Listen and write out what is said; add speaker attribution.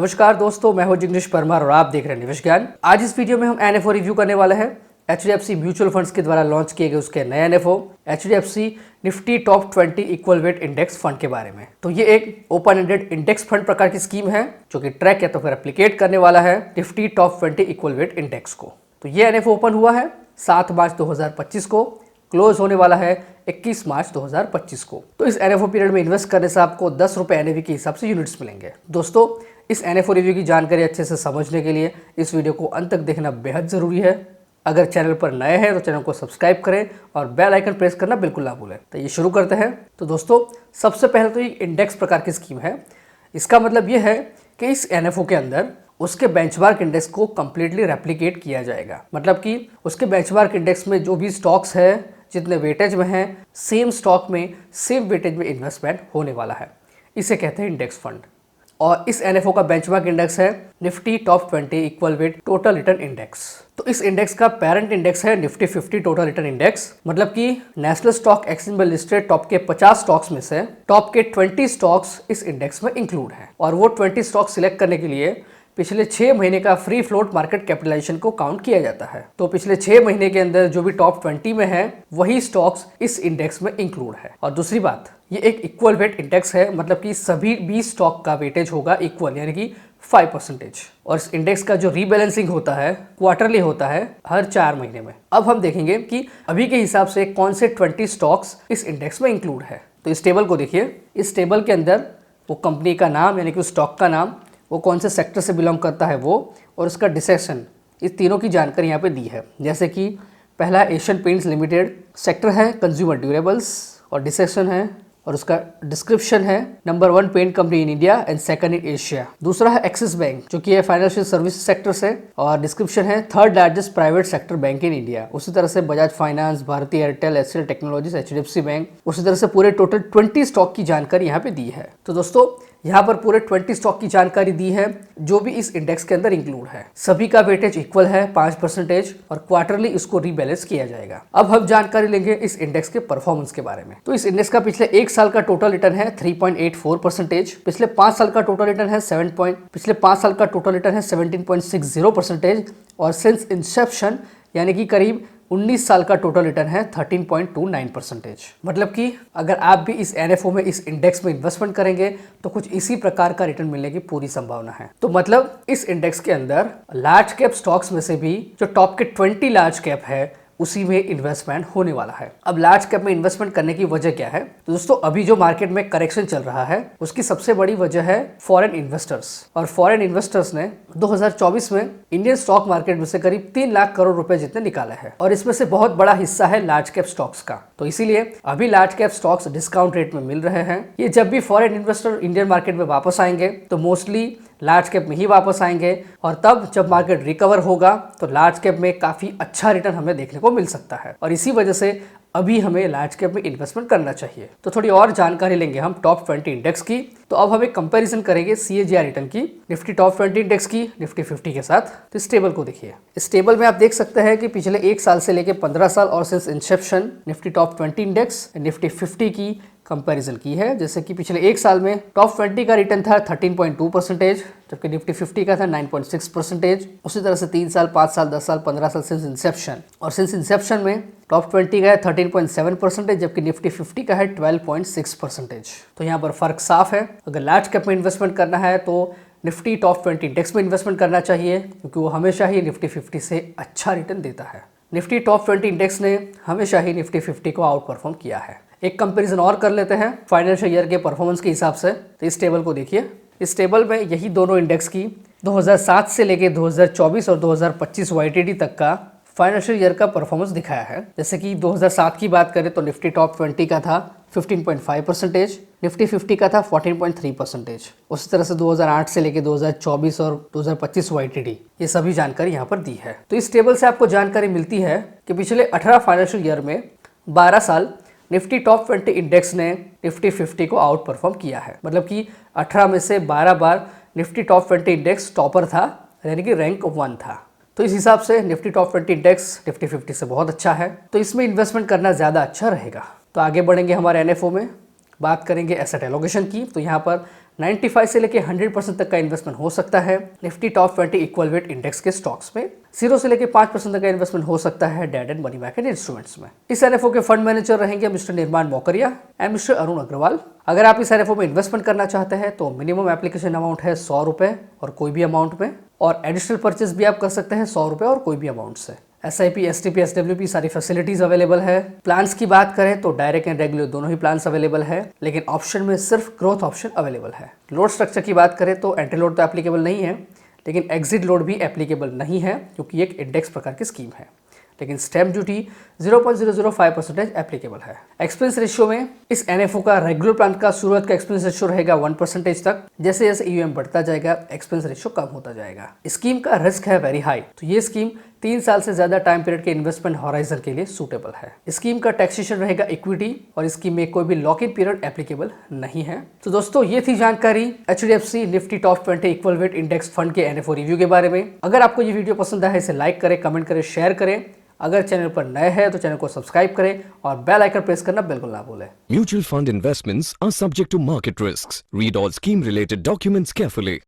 Speaker 1: नमस्कार दोस्तों, मैं हूं जिग्नेश परमार और आप देख रहे हैं निवेश ज्ञान। आज इस वीडियो में हम एनएफओ रिव्यू करने वाले हैं एचडीएफसी म्यूचुअल फंड्स के द्वारा लॉन्च किए गए उसके नए NFO HDFC Nifty top 20 equal weight index fund के बारे में। तो ये एक ओपन एंडेड इंडेक्स फंड प्रकार की स्कीम है जो कि ट्रैक या तो फिर एप्लीकेट करने वाला है Nifty top 20 equal weight index को। तो ये एनएफओ ओपन हुआ है 7 मार्च 2025 को, क्लोज होने वाला है 21 मार्च 2025 को। तो इस एनएफओ पीरियड में इन्वेस्ट करने से आपको 10 रुपये एनएवी के हिसाब से यूनिट्स मिलेंगे। दोस्तों, इस एनएफओ रिव्यू की जानकारी अच्छे से समझने के लिए इस वीडियो को अंत तक देखना बेहद ज़रूरी है। अगर चैनल पर नए हैं तो चैनल को सब्सक्राइब करें और बेल आइकन प्रेस करना बिल्कुल ना भूलें। तो ये शुरू करते हैं। तो दोस्तों, सबसे पहले तो ये इंडेक्स प्रकार की स्कीम है। इसका मतलब ये है कि इस एनएफओ के अंदर उसके बेंचमार्क इंडेक्स को कंप्लीटली रेप्लिकेट किया जाएगा। मतलब कि उसके बेंचमार्क इंडेक्स में जो भी स्टॉक्स है, जितने वेटेज में हैं, सेम स्टॉक में सेम वेटेज में इन्वेस्टमेंट होने वाला है। इसे कहते हैं इंडेक्स फंड। और इस एनएफओ का बेंचमार्क इंडेक्स है Nifty top 20 equal weight total return index. तो इस इंडेक्स का पेरेंट इंडेक्स है निफ्टी 50 टोटल रिटर्न इंडेक्स। मतलब कि नेशनल स्टॉक एक्सचेंज में लिस्टेड टॉप के 50 स्टॉक्स में से टॉप के 20 स्टॉक्स इस इंडेक्स में इंक्लूड है। और वो 20 स्टॉक सिलेक्ट करने के लिए पिछले 6 महीने का फ्री फ्लोट मार्केट कैपिटलाइजेशन को काउंट किया जाता है। तो पिछले 6 महीने के अंदर जो भी टॉप 20 में है वही स्टॉक्स इस इंडेक्स में इंक्लूड है। और दूसरी बात, ये एक इक्वल वेट इंडेक्स है। मतलब कि सभी 20 स्टॉक का वेटेज होगा इक्वल, यानी कि 5%। और इस इंडेक्स का जो रीबैलेंसिंग होता है क्वार्टरली होता है हर 4 महीने में। अब हम देखेंगे कि अभी के हिसाब से कौन से 20 स्टॉक्स इस इंडेक्स में इंक्लूड है। तो इस टेबल को देखिए। इस टेबल के अंदर वो कंपनी का नाम, यानी कि उस स्टॉक का नाम, वो कौन से सेक्टर से बिलोंग करता है वो, और उसका डिसेक्शन, इस तीनों की जानकारी यहाँ पे दी है। जैसे कि पहला एशियन पेंट्स लिमिटेड, सेक्टर है कंज्यूमर ड्यूरेबल्स, और डिसेक्शन है और उसका डिस्क्रिप्शन है नंबर 1 paint company in India and second in Asia. दूसरा है एक्सिस बैंक जो कि है फाइनेंशियल सर्विस सेक्टर से, और डिस्क्रिप्शन है third largest private sector bank in India. उसी तरह से बजाज फाइनेंस, भारतीय Airtel, HCL technologies, HDFC bank, उसी तरह से पूरे टोटल 20 स्टॉक की जानकारी यहाँ पे दी है। तो दोस्तों, यहाँ पर पूरे 20 स्टॉक की जानकारी दी है जो भी इस इंडेक्स के अंदर इंक्लूड है। सभी का वेटेज इक्वल है 5% और क्वार्टरली इसको रीबैलेंस किया जाएगा। अब हम जानकारी लेंगे इस इंडेक्स के परफॉर्मेंस के बारे में। तो इस इंडेक्स का पिछले 1 साल का टोटल रिटर्न है 3.84%, पिछले 5 साल का टोटल रिटर्न है 17.60% और सिंस इंसेप्शन यानी कि करीब 19 साल का टोटल रिटर्न है 13.29%। मतलब कि अगर आप भी इस एनएफओ में, इस इंडेक्स में इन्वेस्टमेंट करेंगे तो कुछ इसी प्रकार का रिटर्न मिलने की पूरी संभावना है। तो मतलब इस इंडेक्स के अंदर लार्ज कैप स्टॉक्स में से भी जो टॉप के 20 लार्ज कैप है उसी में इन्वेस्टमेंट होने वाला है। अब लार्ज कैप में इन्वेस्टमेंट करने की वजह क्या है? तो दोस्तों, अभी जो मार्केट में करेक्शन चल रहा है उसकी सबसे बड़ी वजह है फॉरेन इन्वेस्टर्स। और फॉरेन इन्वेस्टर्स ने 2024 में इंडियन स्टॉक मार्केट में से करीब 3 लाख करोड़ रुपए जितने निकाले हैं, और इसमें से बहुत बड़ा हिस्सा है लार्ज कैप स्टॉक्स का। तो इसीलिए अभी large cap stocks discount rate में मिल रहे हैं। ये जब भी फॉरेन इन्वेस्टर इंडियन मार्केट में वापस आएंगे तो मोस्टली लार्ज कैप में ही वापस आएंगे, और तब जब मार्केट रिकवर होगा तो लार्ज कैप में काफ़ी अच्छा रिटर्न हमें देखने को मिल सकता है। और इसी वजह से अभी हमें लार्ज कैप में इन्वेस्टमेंट करना चाहिए। तो थोड़ी और जानकारी लेंगे हम टॉप 20 इंडेक्स की। तो अब हम एक कंपैरिजन करेंगे CAGR रिटर्न की निफ्टी टॉप 20 इंडेक्स की निफ्टी 50 के साथ। तो इस टेबल को देखिए। इस टेबल में आप देख सकते हैं कि पिछले 1 साल से लेकर 15 साल और since Inception Nifty top 20 index Nifty 50 की कंपैरिजन की है। जैसे कि पिछले 1 साल में टॉप 20 का रिटर्न था 13.2%, जबकि निफ्टी 50 का था 9.6%। उसी तरह से 3 साल, 5 साल, 10 साल, 15 साल सिंस इंसेप्शन, और सिंस इंसेप्शन में टॉप 20 का है 13.7%, जबकि निफ्टी 50 का है 12.6%। तो यहाँ पर फर्क साफ है। अगर लार्ज कैप में इन्वेस्टमेंट करना है तो निफ्टी टॉप 20 इंडेक्स में इन्वेस्टमेंट करना चाहिए, क्योंकि वो हमेशा ही निफ्टी 50 से अच्छा रिटर्न देता है। निफ्टी टॉप 20 इंडेक्स ने हमेशा ही निफ्टी 50 को आउट परफॉर्म किया है। एक कंपैरिजन और कर लेते हैं फाइनेंशियल ईयर के परफॉर्मेंस के हिसाब से। तो इस टेबल को देखिए। इस टेबल में यही दोनों इंडेक्स की 2007 से लेके 2024 और 2025 YTD तक का फाइनेंशियल ईयर का परफॉर्मेंस दिखाया है। जैसे कि 2007 की बात करें तो निफ्टी टॉप 20 का था 15.5%, निफ्टी 50 का था 14.3%। उसी तरह से 2008 से लेके 2024 और 2025 YTD, ये सभी जानकारी यहाँ पर दी है। तो इस टेबल से आपको जानकारी मिलती है कि पिछले 18 फाइनेंशियल ईयर में 12 साल निफ्टी टॉप 20 इंडेक्स ने निफ्टी 50 को आउट परफॉर्म किया है। मतलब कि 18 में से 12 बार निफ्टी टॉप 20 इंडेक्स टॉपर था, यानी कि रैंक 1 था। तो इस हिसाब से निफ्टी टॉप 20 इंडेक्स निफ्टी 50 से बहुत अच्छा है। तो इसमें इन्वेस्टमेंट करना ज़्यादा अच्छा रहेगा। तो आगे बढ़ेंगे हमारे एनएफओ में, बात करेंगे एसेट एलोकेशन की। तो यहाँ पर 95 से लेके 100% तक का इन्वेस्टमेंट हो सकता है Nifty top 20 equal weight index के स्टॉक्स में। 0 से लेके 5% तक का इन्वेस्टमेंट हो सकता है debt and money market instruments में। इस एनएफओ के फंड मैनेजर रहेंगे mister Nirman Mokaria and mister Arun Agarwal. अगर आप इस एनएफओ में इन्वेस्टमेंट करना चाहते हैं तो मिनिमम एप्लीकेशन अमाउंट है 100 रुपए और कोई भी अमाउंट में, और एडिशनल परचेज भी आप कर सकते हैं 100 रुपए और कोई भी अमाउंट से। SIP, STP, SWP सारी फैसिलिटीज अवेलेबल है। प्लान्स की बात करें तो डायरेक्ट एंड रेगुलर दोनों ही प्लान्स अवेलेबल है, लेकिन ऑप्शन में सिर्फ ग्रोथ ऑप्शन अवेलेबल है। लोड स्ट्रक्चर की बात करें तो एंट्री लोड तो एप्लीकेबल नहीं है, लेकिन एग्जिट लोड भी एप्लीकेबल नहीं है क्योंकि एक इंडेक्स प्रकार की स्कीम है, लेकिन स्टैम्प ड्यूटी 0.005% एप्लीकेबल है। एक्सपेंस रेशियो में इस एनएफओ का रेगुलर प्लान का शुरुआत का एक्सपेंस रेशियो रहेगा 1% तक। जैसे जैसे ईयूएम बढ़ता जाएगा एक्सपेंस रेशियो कम होता जाएगा। स्कीम का रिस्क है वेरी हाई, तो ये स्कीम 3 साल से ज्यादा टाइम पीरियड के इन्वेस्टमेंट हॉराइजन के लिए सूटेबल है। स्कीम का टैक्सेशन रहेगा इक्विटी और स्कीम में कोई भी लॉक इन पीरियड एप्लीकेबल नहीं है। तो दोस्तों ये थी जानकारी HDFC Nifty top 20 equal weight index fund के एनएफओ रिव्यू के बारे में। अगर आपको ये वीडियो पसंद आया है इसे लाइक करें, कमेंट करें, शेयर करें। अगर चैनल पर नए हैं तो चैनल को सब्सक्राइब करें और बेल आइकन प्रेस करना बिल्कुल ना भूलें।
Speaker 2: Mutual fund investments are subject to market risks. Read all scheme related documents carefully.